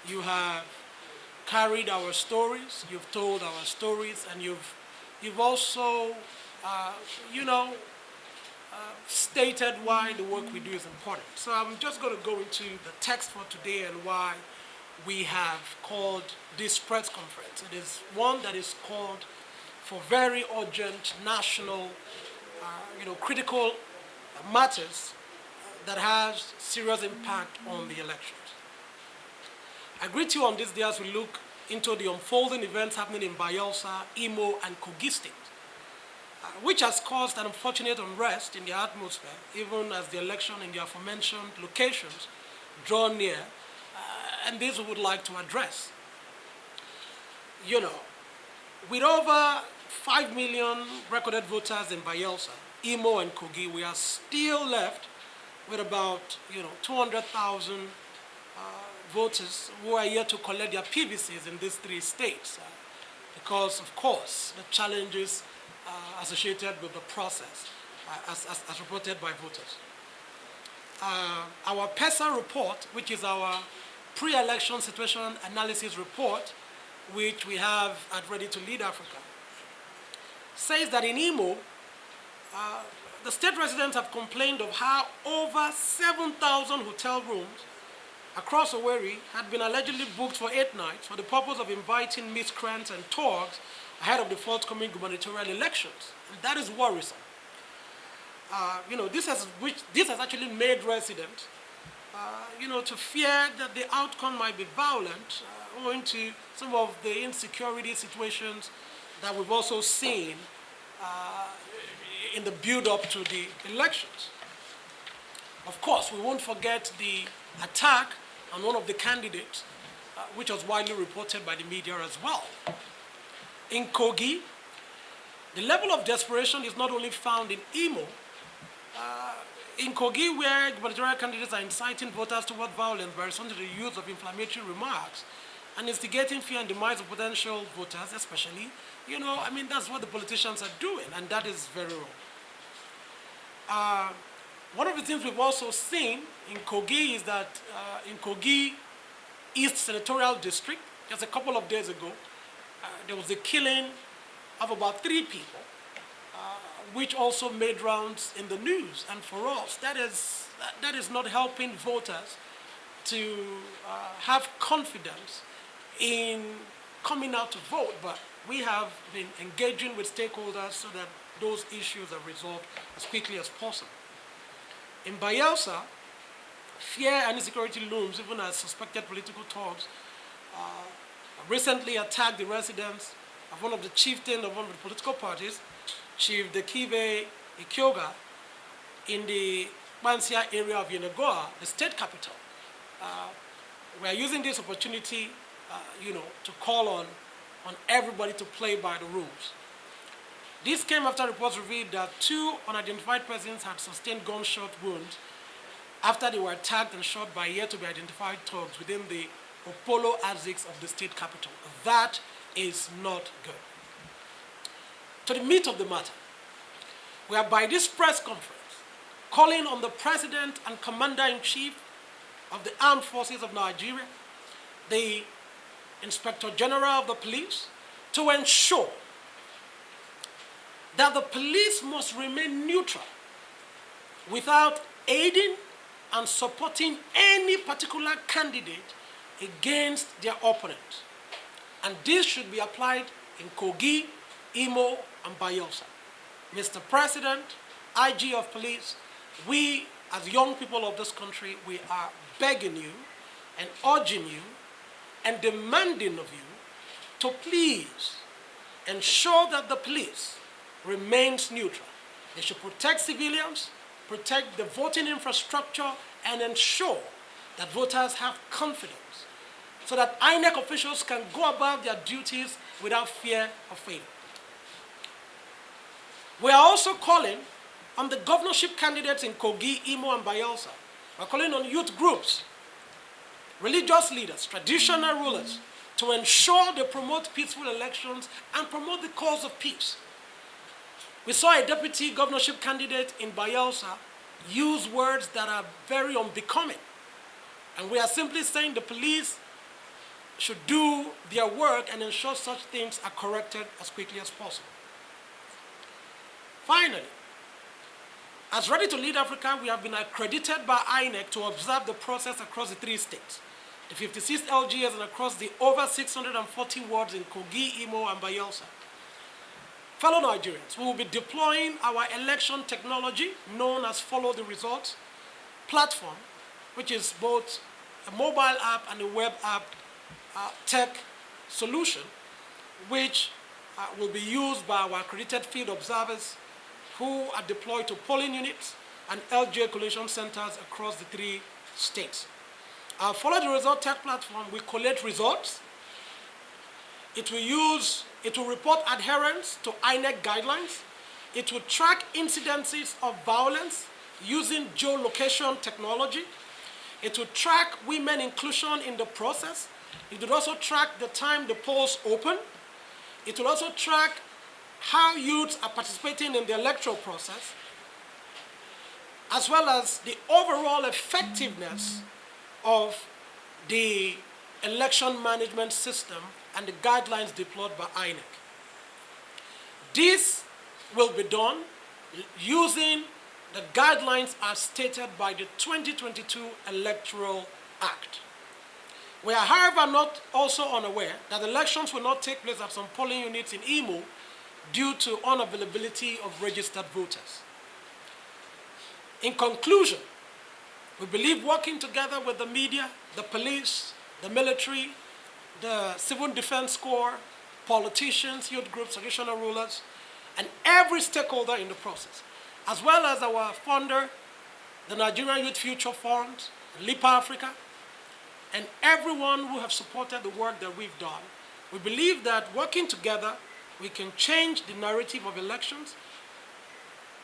You have carried our stories, you've told our stories, and you've also, uh, you know, stated why the work we do is important. So I'm just going to go into the text for today and why we have called this press conference. It is one that is called for very urgent national, critical matters that has serious impact on the elections. I greet you on this day as we look into the unfolding events happening in Bayelsa, Imo, and Kogi State, which has caused an unfortunate unrest in the atmosphere, even as the election in the aforementioned locations draw near, and this we would like to address. You know, with over 5 million recorded voters in Bayelsa, Imo, and Kogi, we are still left with about 200,000 voters who are yet to collect their PVCs in these three states, because, of course, the challenges associated with the process, as reported by voters. Our PESA report, which is our pre-election situation analysis report, which we have at Ready to Lead Africa, says that in Imo, the state residents have complained of how over 7,000 hotel rooms across Owerri had been allegedly booked for 8 nights for the purpose of inviting miscreants and thugs ahead of the forthcoming gubernatorial elections. And that is worrisome. This has actually made residents, to fear that the outcome might be violent, owing to some of the insecurity situations that we've also seen in the build-up to the elections. Of course, we won't forget the attack on one of the candidates, which was widely reported by the media as well. In Kogi, the level of desperation is not only found in Imo. In Kogi, where gubernatorial candidates are inciting voters toward violence by resorting to the use of inflammatory remarks and instigating fear and demise of potential voters, especially, that's what the politicians are doing, and that is very wrong. One of the things we've also seen in Kogi is that in Kogi East Senatorial District, just a couple of days ago, there was the killing of about 3 people, which also made rounds in the news. And for us, that is not helping voters to have confidence in coming out to vote. But we have been engaging with stakeholders so that those issues are resolved as quickly as possible. In Bayelsa, fear and insecurity looms, even as suspected political thugs recently attacked the residence of one of the chieftains of one of the political parties, Chief Dekive Ikyoga, in the Bansia area of Yenagoa, the state capital. We are using this opportunity, to call on everybody to play by the rules. This came after reports revealed that 2 unidentified persons had sustained gunshot wounds after they were attacked and shot by yet-to-be-identified thugs within the Opolo Aziks of the state capital. That is not good. To the meat of the matter, we are by this press conference calling on the President and Commander-in-Chief of the Armed Forces of Nigeria, the Inspector General of the Police, to ensure that the police must remain neutral without aiding and supporting any particular candidate against their opponent. And this should be applied in Kogi, Imo, and Bayelsa. Mr. President, IG of Police, we as young people of this country, we are begging you and urging you and demanding of you to please ensure that the police remains neutral. They should protect civilians, protect the voting infrastructure, and ensure that voters have confidence so that INEC officials can go about their duties without fear of failure. We are also calling on the governorship candidates in Kogi, Imo, and Bayelsa. We're calling on youth groups, religious leaders, traditional rulers, to ensure they promote peaceful elections and promote the cause of peace. We saw a deputy governorship candidate in Bayelsa use words that are very unbecoming. And we are simply saying the police should do their work and ensure such things are corrected as quickly as possible. Finally, as Ready to Lead Africa, we have been accredited by INEC to observe the process across the 3 states, the 56 LGAs, and across the over 640 wards in Kogi, Imo, and Bayelsa. Fellow Nigerians, we will be deploying our election technology known as Follow the Results platform, which is both a mobile app and a web app tech solution, which will be used by our accredited field observers who are deployed to polling units and LGA collation centers across the 3 states. Our Follow the Result tech platform will collate results. It will report adherence to INEC guidelines. It will track incidences of violence using geolocation technology. It will track women inclusion in the process. It will also track the time the polls open. It will also track how youths are participating in the electoral process, as well as the overall effectiveness of the election management system and the guidelines deployed by INEC. This will be done using the guidelines as stated by the 2022 Electoral Act. We are, however, not also unaware that elections will not take place at some polling units in Imo due to unavailability of registered voters. In conclusion, we believe working together with the media, the police, the military, the Civil Defense Corps, politicians, youth groups, traditional rulers, and every stakeholder in the process, as well as our funder, the Nigerian Youth Future Fund, LIPA Africa, and everyone who have supported the work that we've done, we believe that working together, we can change the narrative of elections.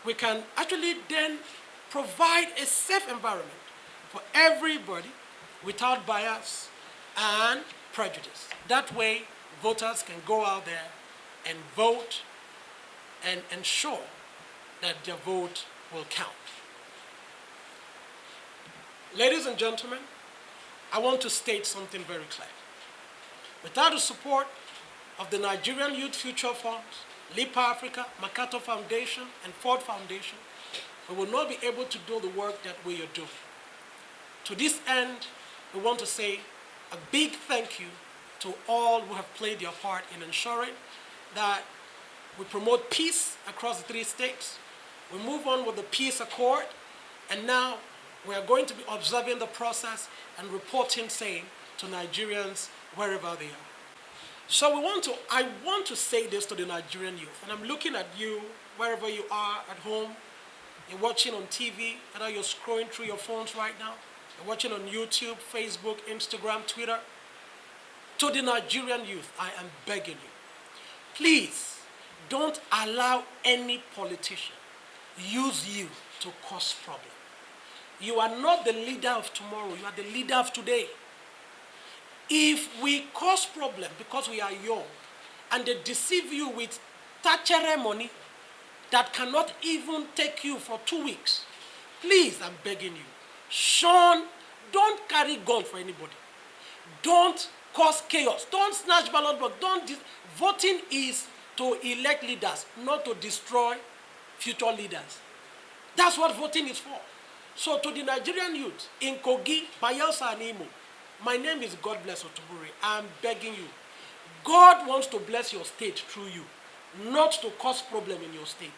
We can actually then provide a safe environment for everybody without bias and prejudice. That way, voters can go out there and vote and ensure that their vote will count. Ladies and gentlemen, I want to state something very clear. Without the support of the Nigerian Youth Future Fund, LIPA Africa, MacArthur Foundation, and Ford Foundation, we will not be able to do the work that we are doing. To this end, we want to say a big thank you to all who have played their part in ensuring that we promote peace across the 3 states. We move on with the peace accord, and now we are going to be observing the process and reporting same to Nigerians wherever they are. So I want to say this to the Nigerian youth, and I'm looking at you wherever you are at home. You're watching on TV, whether you're scrolling through your phones right now, you're watching on YouTube, Facebook, Instagram, Twitter. To the Nigerian youth, I am begging you, please don't allow any politician use you to cause problem. You are not the leader of tomorrow, you are the leader of today. If we cause problem because we are young and they deceive you with tachere money that cannot even take you for 2 weeks, please, I'm begging you, Sean, don't carry gun for anybody. Don't cause chaos. Don't snatch ballot box. Voting is to elect leaders, not to destroy future leaders. That's what voting is for. So to the Nigerian youth in Kogi, Bayelsa, and Imo, my name is God Bless Otuburi. I'm begging you. God wants to bless your state through you, not to cause problem in your state.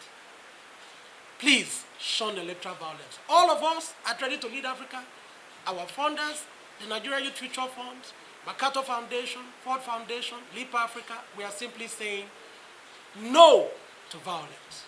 Please shun electoral violence. All of us are ready to lead Africa. Our funders, the Nigerian Youth Future Fund, MacArthur Foundation, Ford Foundation, LIPA Africa, we are simply saying no to violence.